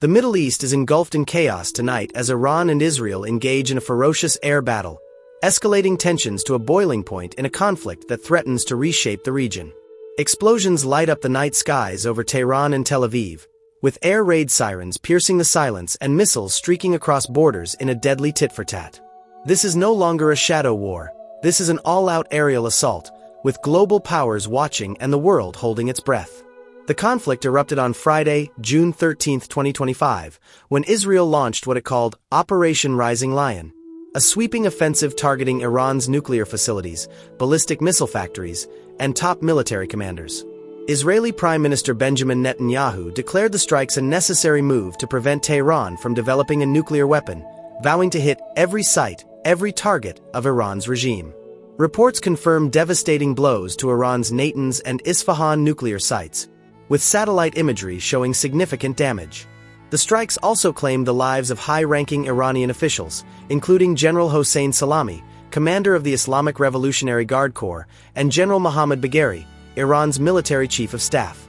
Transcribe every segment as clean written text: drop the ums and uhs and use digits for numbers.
The Middle East is engulfed in chaos tonight as Iran and Israel engage in a ferocious air battle, escalating tensions to a boiling point in a conflict that threatens to reshape the region. Explosions light up the night skies over Tehran and Tel Aviv, with air raid sirens piercing the silence and missiles streaking across borders in a deadly tit-for-tat. This is no longer a shadow war. This is an all-out aerial assault, with global powers watching and the world holding its breath. The conflict erupted on Friday, June 13, 2025, when Israel launched what it called Operation Rising Lion, a sweeping offensive targeting Iran's nuclear facilities, ballistic missile factories, and top military commanders. Israeli Prime Minister Benjamin Netanyahu declared the strikes a necessary move to prevent Tehran from developing a nuclear weapon, vowing to hit every site, every target of Iran's regime. Reports confirm devastating blows to Iran's Natanz and Isfahan nuclear sites, with satellite imagery showing significant damage. The strikes also claimed the lives of high-ranking Iranian officials, including General Hossein Salami, commander of the Islamic Revolutionary Guard Corps, and General Mohammad Bagheri, Iran's military chief of staff.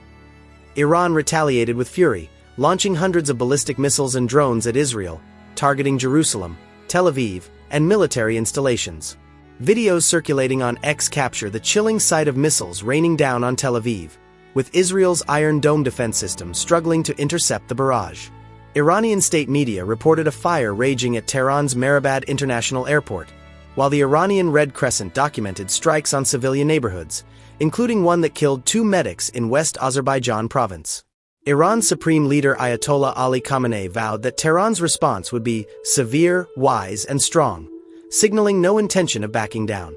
Iran retaliated with fury, launching hundreds of ballistic missiles and drones at Israel, targeting Jerusalem, Tel Aviv, and military installations. Videos circulating on X capture the chilling sight of missiles raining down on Tel Aviv, with Israel's Iron Dome defense system struggling to intercept the barrage. Iranian state media reported a fire raging at Tehran's Mehrabad International Airport, while the Iranian Red Crescent documented strikes on civilian neighborhoods, including one that killed 2 medics in West Azerbaijan province. Iran's supreme leader Ayatollah Ali Khamenei vowed that Tehran's response would be severe, wise, and strong, signaling no intention of backing down.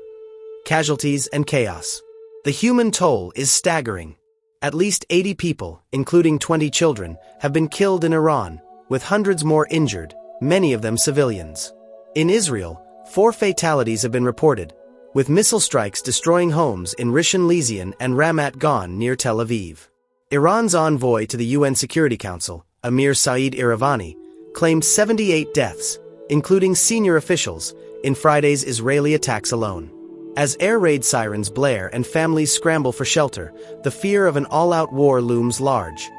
Casualties and chaos. The human toll is staggering. At least 80 people, including 20 children, have been killed in Iran, with hundreds more injured, many of them civilians. In Israel, 4 fatalities have been reported, with missile strikes destroying homes in Rishon LeZion and Ramat Gan near Tel Aviv. Iran's envoy to the UN Security Council, Amir Saeed Iravani, claimed 78 deaths, including senior officials, in Friday's Israeli attacks alone. As air raid sirens blare and families scramble for shelter, the fear of an all-out war looms large.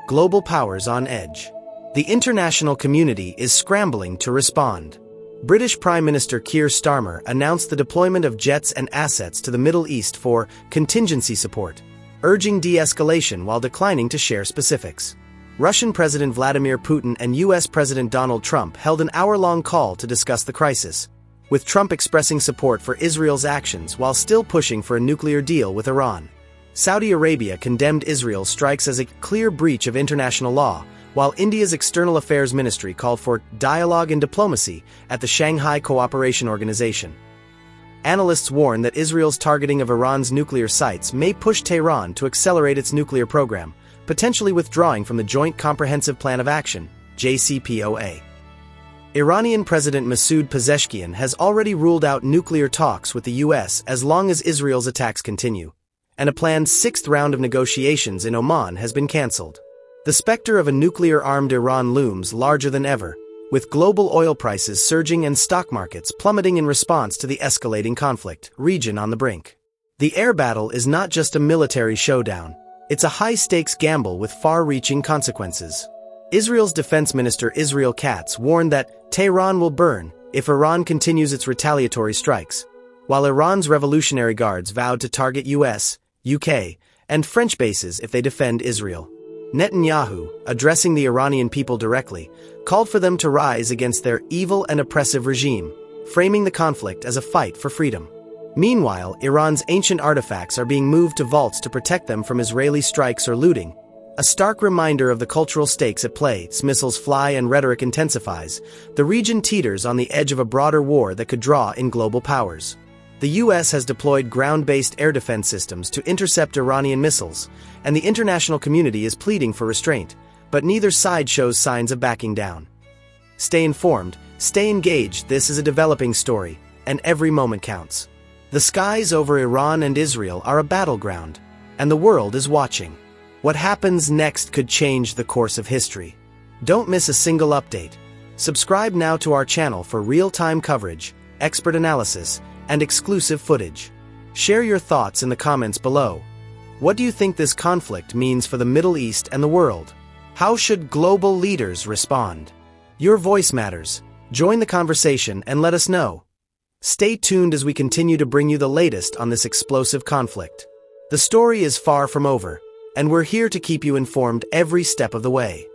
Global powers on edge. The international community is scrambling to respond. British Prime Minister Keir Starmer announced the deployment of jets and assets to the Middle East for contingency support, urging de-escalation while declining to share specifics. Russian President Vladimir Putin and U.S. President Donald Trump held an hour-long call to discuss the crisis, with Trump expressing support for Israel's actions while still pushing for a nuclear deal with Iran. Saudi Arabia condemned Israel's strikes as a clear breach of international law, while India's External Affairs Ministry called for dialogue and diplomacy at the Shanghai Cooperation Organization. Analysts warn that Israel's targeting of Iran's nuclear sites may push Tehran to accelerate its nuclear program, potentially withdrawing from the Joint Comprehensive Plan of Action, JCPOA. Iranian President Masoud Pezeshkian has already ruled out nuclear talks with the U.S. as long as Israel's attacks continue, and a planned 6th round of negotiations in Oman has been cancelled. The specter of a nuclear-armed Iran looms larger than ever, with global oil prices surging and stock markets plummeting in response to the escalating conflict, region on the brink. The air battle is not just a military showdown, it's a high-stakes gamble with far-reaching consequences. Israel's Defense Minister Israel Katz warned that Tehran will burn if Iran continues its retaliatory strikes, while Iran's Revolutionary Guards vowed to target US, UK, and French bases if they defend Israel. Netanyahu, addressing the Iranian people directly, called for them to rise against their evil and oppressive regime, framing the conflict as a fight for freedom. Meanwhile, Iran's ancient artifacts are being moved to vaults to protect them from Israeli strikes or looting, a stark reminder of the cultural stakes at play. As missiles fly and rhetoric intensifies, the region teeters on the edge of a broader war that could draw in global powers. The U.S. has deployed ground-based air defense systems to intercept Iranian missiles, and the international community is pleading for restraint, but neither side shows signs of backing down. Stay informed, stay engaged. This is a developing story, and every moment counts. The skies over Iran and Israel are a battleground, and the world is watching. What happens next could change the course of history. Don't miss a single update. Subscribe now to our channel for real-time coverage, expert analysis, and exclusive footage. Share your thoughts in the comments below. What do you think this conflict means for the Middle East and the world? How should global leaders respond? Your voice matters. Join the conversation and let us know. Stay tuned as we continue to bring you the latest on this explosive conflict. The story is far from over, and we're here to keep you informed every step of the way.